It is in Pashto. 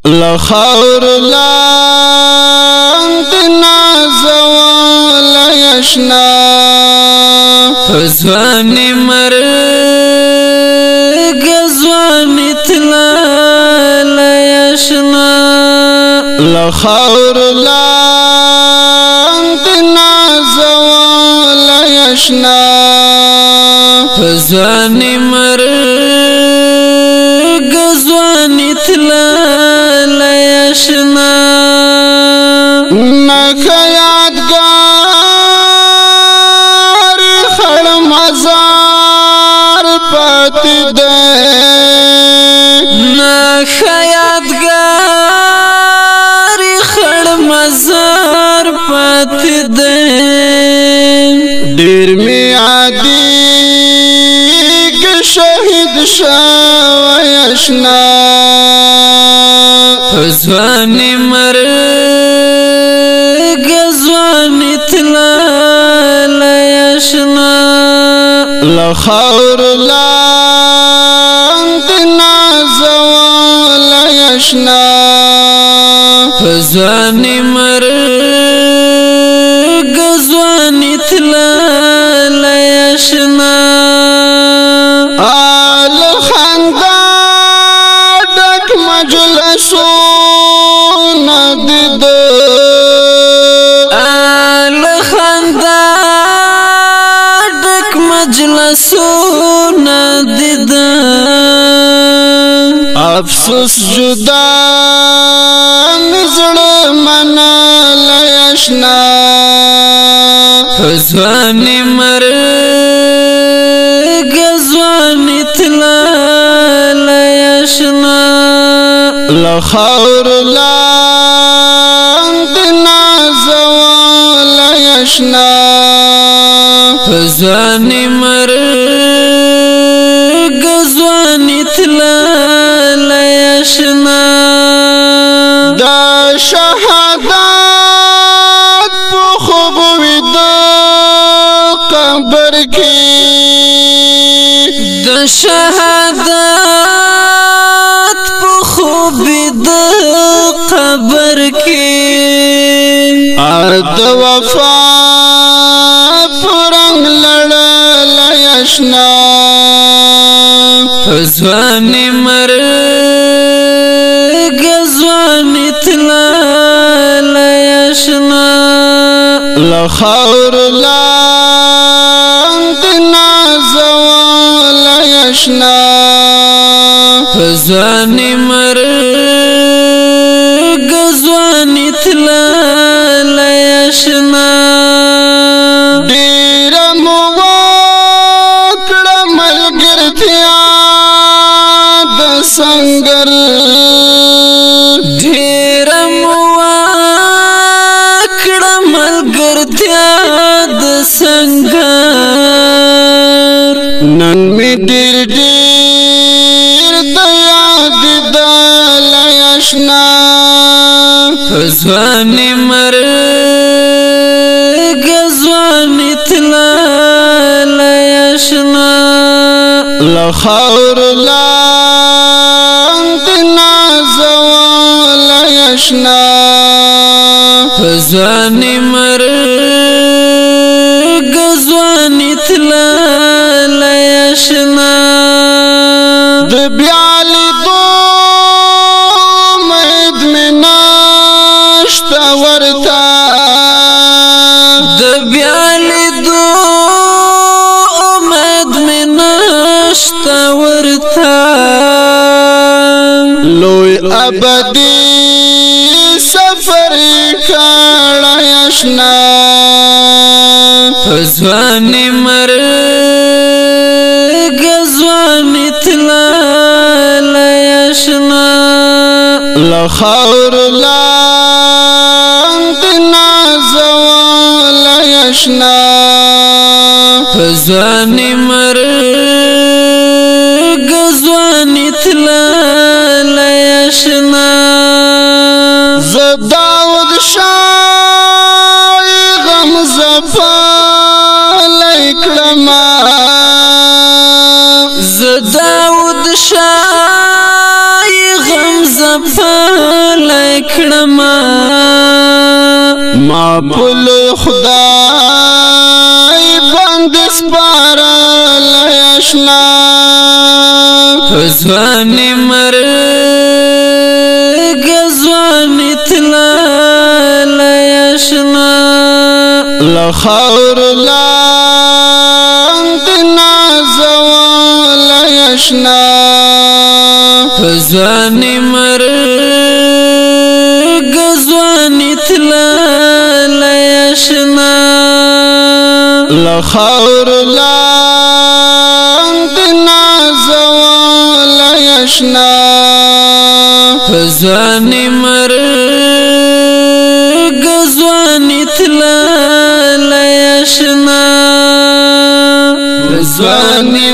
لخور لاندنا زوال یشنا فزوانی مرگ زوانی تلال یشنا لخور لاندنا زوال یشنا فزوانی مرگ زوانی تلال یشنا نکا یادگار خړ مزار پاتی دے نکا یادگار خړ مزار پاتی دے ډیر می عادی شهید شویشنا فزوانی مرگ زوانی تلال یشنا لخور لاندنا زوال یشنا فزوانی مرگ زوانی تلال یشنا آل خندا ڈک مجلسون دید آل خندا ڈک مجلسون دید افسوس جدا نزڑ منال یشنا فزوانی مرگ زوانی تلال یشنا لخور لاندنا زوال یشنا فزوانی مرگ زوانی تلال یشنا دا شهادت پو خوب وید قبر کی دا شهادت پو خوبی دا قبر کی ارد وفا پرنگ لڑل یشنا فزوانی مرگ زوانی تلال یشنا لخور لاندنا زوال یشنا فزوانی مرگ زوانی تلال یشنا ډیر مو وکړه ملګرتیا د سنگر ډیر مو وکړه ملګرتیا د سنگر نن می ډیر د یاد دل یشنا فزوانی مرگ زوانی تلال یشنا لخور لاندنا زوال یشنا فزوانی مرگ زوانی تلال یشنا د بیالی دو امید می نشتا ورتا د بیالی دو امید می نشتا ورتا لوی ابدی سفر کړه یشنا فزوانی مرگ زوانی تلال یشنا لخور لاندنا زوال یشنا فزوانی مرگ زوانی تلال یشنا زداود شای غم زفال اکرما زداود شای غم زفال لیکړما ما پلوی خدای بند سپارل آشنا ځواني مرګ ځواني تللی آشنا له خاور لاندې نازولی آشنا ځواني مرګ ځواني تللی آشنا له خاور لاندې نازولی آشنا ځواني مرګ ځواني تللی آشنا ځواني